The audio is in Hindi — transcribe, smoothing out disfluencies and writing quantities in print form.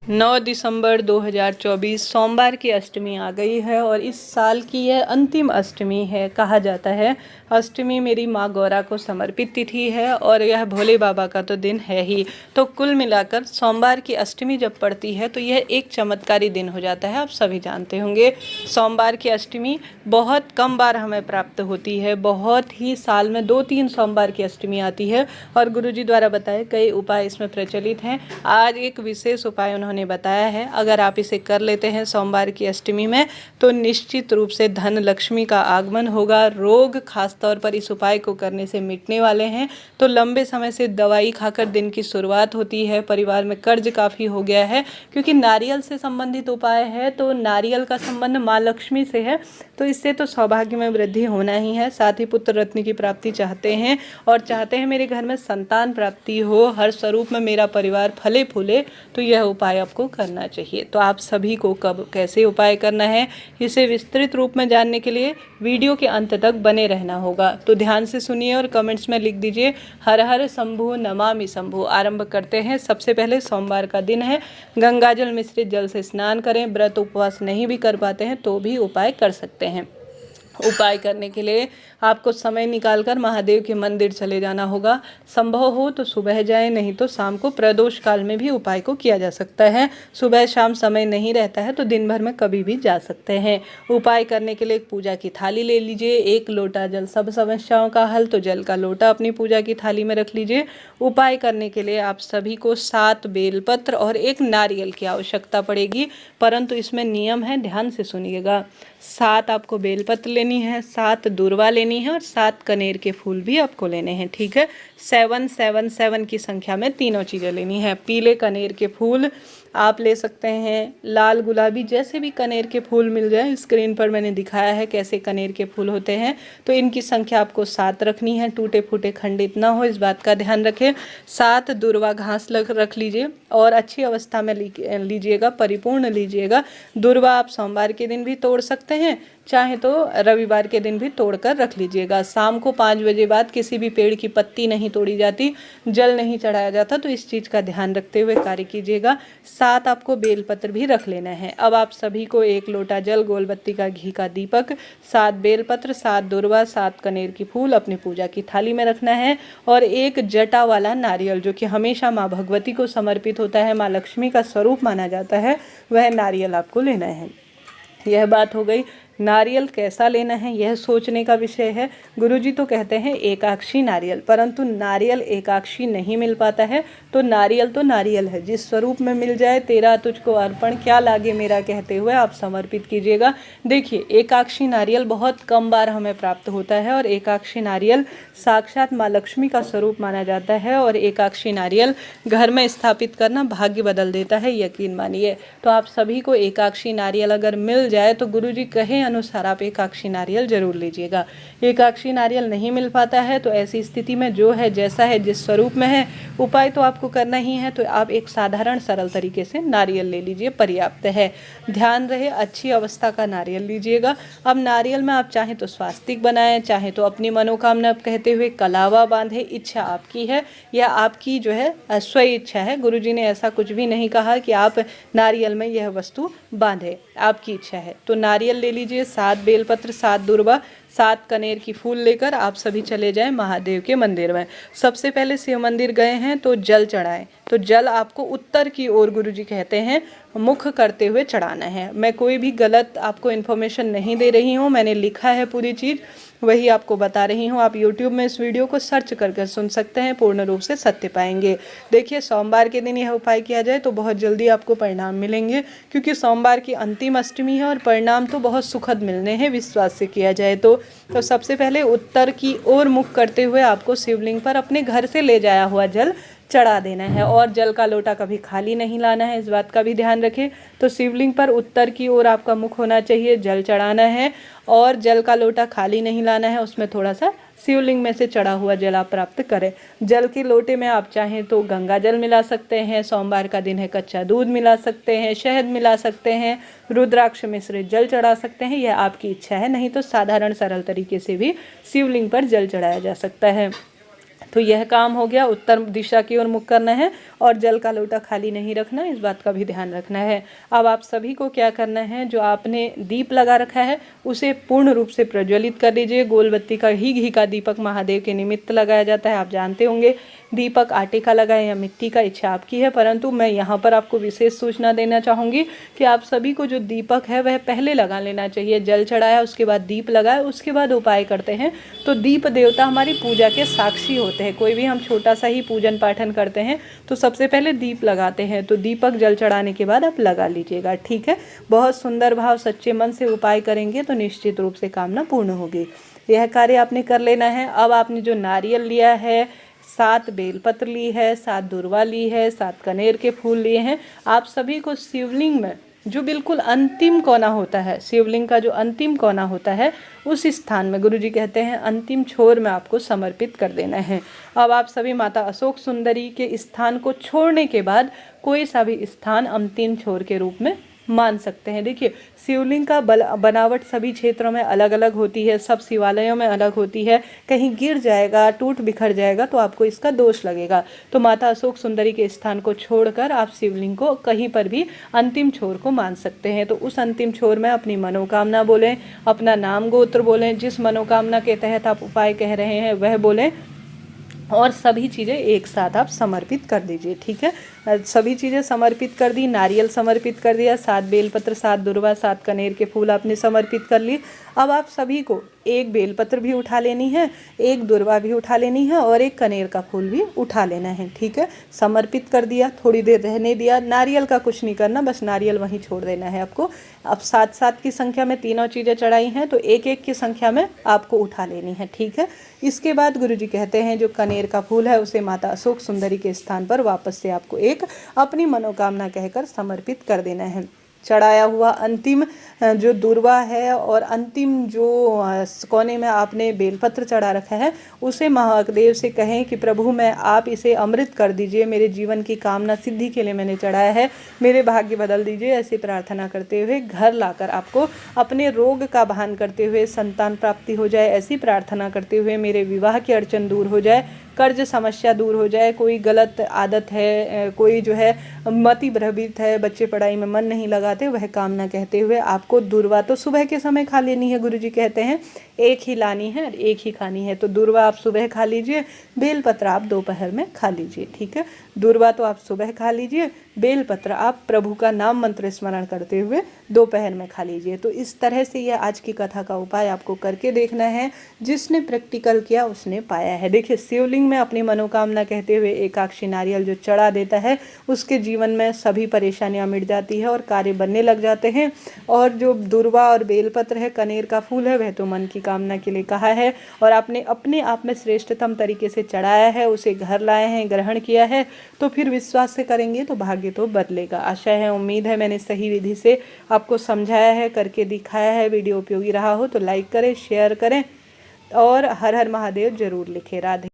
9 दिसंबर 2024 सोमवार की अष्टमी आ गई है और इस साल की यह अंतिम अष्टमी है। कहा जाता है अष्टमी मेरी माँ गौरा को समर्पित तिथि है और यह भोले बाबा का तो दिन है ही। तो कुल मिलाकर सोमवार की अष्टमी जब पड़ती है तो यह एक चमत्कारी दिन हो जाता है। आप सभी जानते होंगे सोमवार की अष्टमी बहुत कम बार हमें प्राप्त होती है। बहुत ही साल में 2-3 सोमवार की अष्टमी आती है और गुरुजी द्वारा बताए कई उपाय इसमें प्रचलित हैं। आज एक विशेष उपाय उन्होंने बताया है, अगर आप इसे कर लेते हैं सोमवार की अष्टमी में तो निश्चित रूप से धन लक्ष्मी का आगमन होगा। रोग खास तौर पर इस उपाय को करने से मिटने वाले हैं। तो लंबे समय से दवाई खाकर दिन की शुरुआत होती है, परिवार में कर्ज काफ़ी हो गया है क्योंकि नारियल से संबंधित उपाय है। तो नारियल का संबंध माँ लक्ष्मी से है, तो इससे तो सौभाग्य में वृद्धि होना ही है। साथ ही पुत्र रत्न की प्राप्ति चाहते हैं और चाहते हैं मेरे घर में संतान प्राप्ति हो, हर स्वरूप में मेरा परिवार फले फूले, तो यह उपाय आपको करना चाहिए। तो आप सभी को कब कैसे उपाय करना है इसे विस्तृत रूप में जानने के लिए वीडियो के अंत तक बने रहना होगा। तो ध्यान से सुनिए और कमेंट्स में लिख दीजिए हर हर शंभु नमामि शंभु। आरंभ करते हैं। सबसे पहले सोमवार का दिन है, गंगाजल मिश्रित जल से स्नान करें। व्रत उपवास नहीं भी कर पाते हैं तो भी उपाय कर सकते हैं। उपाय करने के लिए आपको समय निकालकर महादेव के मंदिर चले जाना होगा। संभव हो तो सुबह जाएं, नहीं तो शाम को प्रदोष काल में भी उपाय को किया जा सकता है। सुबह शाम समय नहीं रहता है तो दिन भर में कभी भी जा सकते हैं। उपाय करने के लिए एक पूजा की थाली ले लीजिए, 1 लोटा जल सब समस्याओं का हल, तो जल का लोटा अपनी पूजा की थाली में रख लीजिए। उपाय करने के लिए आप सभी को 7 बेलपत्र और 1 नारियल की आवश्यकता पड़ेगी, परंतु इसमें नियम है, ध्यान से सुनिएगा। 7 आपको बेलपत्र लेनी है, 7 दूर्वा लेनी है और 7 कनेर के फूल भी आपको लेने हैं। ठीक है, 777 की संख्या में तीनों चीज़ें लेनी है। पीले कनेर के फूल आप ले सकते हैं, लाल गुलाबी जैसे भी कनेर के फूल मिल जाए। स्क्रीन पर मैंने दिखाया है कैसे कनेर के फूल होते हैं। तो इनकी संख्या आपको 7 रखनी है, टूटे फूटे खंडित ना हो, इस बात का ध्यान रखें। 7 दूर्वा घास रख लीजिए और अच्छी अवस्था में लीजिएगा, परिपूर्ण लीजिएगा। दूर्वा आप सोमवार के दिन भी तोड़ सकते हैं, चाहे तो रविवार के दिन भी तोड़कर रख लीजिएगा। शाम को 5 बजे बाद किसी भी पेड़ की पत्ती नहीं तोड़ी जाती, जल नहीं चढ़ाया जाता, तो इस चीज़ का ध्यान रखते हुए कार्य कीजिएगा। 7 आपको बेलपत्र भी रख लेना है। अब आप सभी को 1 लोटा जल, गोलबत्ती का घी का दीपक, 7 बेलपत्र, 7 दूर्वा, 7 कनेर की फूल अपनी पूजा की थाली में रखना है और 1 जटा वाला नारियल, जो कि हमेशा माँ भगवती को समर्पित होता है, माँ लक्ष्मी का स्वरूप माना जाता है, वह नारियल आपको लेना है। यह बात हो गई। नारियल कैसा लेना है यह सोचने का विषय है। गुरुजी तो कहते हैं एकाक्षी नारियल, परंतु नारियल एकाक्षी नहीं मिल पाता है। तो नारियल है, जिस स्वरूप में मिल जाए, तेरा तुझको अर्पण क्या लागे मेरा कहते हुए आप समर्पित कीजिएगा। देखिए, एकाक्षी नारियल बहुत कम बार हमें प्राप्त होता है और एकाक्षी नारियल साक्षात माँ लक्ष्मी का स्वरूप माना जाता है और एकाक्षी नारियल घर में स्थापित करना भाग्य बदल देता है, यकीन मानिए। तो आप सभी को एकाक्षी नारियल अगर मिल जाए तो गुरुजी कहे अनुसार आप एकाक्षी नारियल जरूर लीजिएगा। एकाक्षी नारियल नहीं मिल पाता है तो ऐसी स्थिति में जो है, जैसा है, जिस स्वरूप में है, उपाय तो आपको करना ही है। तो आप एक साधारण सरल तरीके से नारियल ले लीजिए, पर्याप्त है। ध्यान रहे अच्छी अवस्था का नारियल लीजिएगा। अब नारियल में आप चाहें तो स्वास्तिक बनाएं, चाहे तो अपनी मनोकामना कहते हुए कलावा बांधे, इच्छा आपकी है, यह आपकी जो है स्व इच्छा है। गुरुजी ने ऐसा कुछ भी नहीं कहा कि आप नारियल में यह वस्तु बांधे, आपकी इच्छा है। तो नारियल ले लीजिए, 7 बेलपत्र, 7 दूर्वा, 7 कनेर की फूल लेकर आप सभी चले जाएं महादेव के मंदिर में। सबसे पहले शिव मंदिर गए हैं तो जल चढ़ाएं। तो जल आपको उत्तर की ओर गुरुजी कहते हैं मुख करते हुए चढ़ाना है। मैं कोई भी गलत आपको इन्फॉर्मेशन नहीं दे रही हूँ, मैंने लिखा है पूरी चीज़ वही आपको बता रही हूँ। आप YouTube में इस वीडियो को सर्च कर सुन सकते हैं, पूर्ण रूप से सत्य पाएंगे। देखिए, सोमवार के दिन यह उपाय किया जाए तो बहुत जल्दी आपको परिणाम मिलेंगे, क्योंकि सोमवार की अंतिम अष्टमी है और परिणाम तो बहुत सुखद मिलने हैं विश्वास से किया जाए तो सबसे पहले उत्तर की ओर मुख करते हुए आपको शिवलिंग पर अपने घर से ले जाया हुआ जल चढ़ा देना है और जल का लोटा कभी खाली नहीं लाना है, इस बात का भी ध्यान रखें। तो शिवलिंग पर उत्तर की ओर आपका मुख होना चाहिए, जल चढ़ाना है और जल का लोटा खाली नहीं लाना है, उसमें थोड़ा सा शिवलिंग में से चढ़ा हुआ जल आप प्राप्त करें। जल के लोटे में आप चाहें तो गंगा जल मिला सकते हैं, सोमवार का दिन है कच्चा दूध मिला सकते हैं, शहद मिला सकते हैं, रुद्राक्ष मिश्रित जल चढ़ा सकते हैं, यह आपकी इच्छा है। नहीं तो साधारण सरल तरीके से भी शिवलिंग पर जल चढ़ाया जा सकता है। तो यह काम हो गया। उत्तर दिशा की ओर मुख करना है और जल का लोटा खाली नहीं रखना, इस बात का भी ध्यान रखना है। अब आप सभी को क्या करना है, जो आपने दीप लगा रखा है उसे पूर्ण रूप से प्रज्वलित कर लीजिए। गोल बत्ती का घी का दीपक महादेव के निमित्त लगाया जाता है, आप जानते होंगे। दीपक आटे का लगाएं या मिट्टी का, इच्छा आपकी है, परंतु मैं यहाँ पर आपको विशेष सूचना देना चाहूँगी कि आप सभी को जो दीपक है वह पहले लगा लेना चाहिए। जल चढ़ाया, उसके बाद दीप लगाया, उसके बाद उपाय करते हैं। तो दीप देवता हमारी पूजा के साक्षी होते हैं। कोई भी हम छोटा सा ही पूजन पाठन करते हैं तो सबसे पहले दीप लगाते हैं। तो दीपक जल चढ़ाने के बाद आप लगा लीजिएगा, ठीक है। बहुत सुंदर भाव, सच्चे मन से उपाय करेंगे तो निश्चित रूप से कामना पूर्ण होगी। यह कार्य आपने कर लेना है। अब आपने जो नारियल लिया है, 7 बेलपत्र ली है, 7 दुर्वा ली है, 7 कनेर के फूल लिए हैं, आप सभी को शिवलिंग में जो बिल्कुल अंतिम कोना होता है, शिवलिंग का जो अंतिम कोना होता है उस स्थान में, गुरुजी कहते हैं अंतिम छोर में आपको समर्पित कर देना है। अब आप सभी माता अशोक सुंदरी के स्थान को छोड़ने के बाद कोई सा भी स्थान अंतिम छोर के रूप में मान सकते हैं। देखिए, शिवलिंग का बनावट सभी क्षेत्रों में अलग अलग होती है, सब शिवालयों में अलग होती है। कहीं गिर जाएगा, टूट बिखर जाएगा तो आपको इसका दोष लगेगा। तो माता अशोक सुंदरी के स्थान को छोड़कर आप शिवलिंग को कहीं पर भी अंतिम छोर को मान सकते हैं। तो उस अंतिम छोर में अपनी मनोकामना बोलें, अपना नाम गोत्र बोलें, जिस मनोकामना के तहत आप उपाय कह रहे हैं वह बोलें, और सभी चीज़ें एक साथ आप समर्पित कर दीजिए, ठीक है। सभी चीज़ें समर्पित कर दी, नारियल समर्पित कर दिया, 7 बेलपत्र, 7 दुर्वा, 7 कनेर के फूल आपने समर्पित कर लिए। अब आप सभी को 1 बेलपत्र भी उठा लेनी है, 1 दुर्वा भी उठा लेनी है और 1 कनेर का फूल भी उठा लेना है, ठीक है। समर्पित कर दिया, थोड़ी देर रहने दिया। नारियल का कुछ नहीं करना, बस नारियल वहीं छोड़ देना है आपको। अब 7-7 की संख्या में तीनों चीज़ें चढ़ाई हैं तो 1-1 की संख्या में आपको उठा लेनी है, ठीक है। इसके बाद गुरुजी कहते हैं जो कनेर का फूल है उसे माता अशोक सुंदरी के स्थान पर वापस से आपको एक अपनी मनोकामना कहकर समर्पित कर देना है। चढ़ाया हुआ अंतिम जो दुर्वा है और अंतिम जो कोने में आपने बेलपत्र चढ़ा रखा है उसे महादेव से कहें कि प्रभु मैं आप इसे अमृत कर दीजिए, मेरे जीवन की कामना सिद्धि के लिए मैंने चढ़ाया है, मेरे भाग्य बदल दीजिए। ऐसी प्रार्थना करते हुए घर लाकर आपको अपने रोग का भान करते हुए संतान प्राप्ति हो जाए, ऐसी प्रार्थना करते हुए मेरे विवाह की अड़चन दूर हो जाए, कर्ज समस्या दूर हो जाए, कोई गलत आदत है, कोई जो है मति भ्रमित है, बच्चे पढ़ाई में मन नहीं लगाते, वह कामना कहते हुए आपको दुर्वा तो सुबह के समय खा लेनी है। गुरुजी कहते हैं 1 ही लानी है और 1 ही खानी है। तो दुर्वा आप सुबह खा लीजिए, बेलपत्र आप दोपहर में खा लीजिए, ठीक है। दुर्वा तो आप सुबह खा लीजिए, बेलपत्र आप प्रभु का नाम मंत्र स्मरण करते हुए दोपहर में खा लीजिए। तो इस तरह से यह आज की कथा का उपाय आपको करके देखना है। जिसने प्रैक्टिकल किया उसने पाया है। देखिए, शिवलिंग में अपनी मनोकामना कहते हुए एकाक्षी नारियल जो चढ़ा देता है उसके जीवन में सभी परेशानियां मिट जाती है और कार्य बनने लग जाते हैं। और जो दुर्वा और बेलपत्र है, कनेर का फूल है, वह तो मन की कामना के लिए कहा है और आपने अपने आप में श्रेष्ठतम तरीके से चढ़ाया है, उसे घर लाए हैं, ग्रहण किया है, तो फिर विश्वास से करेंगे तो भाग्य तो बदलेगा। आशा है, उम्मीद है मैंने सही विधि से आपको समझाया है, करके दिखाया है। वीडियो उपयोगी रहा हो तो लाइक करें, शेयर करें और हर हर महादेव जरूर लिखें। राधे।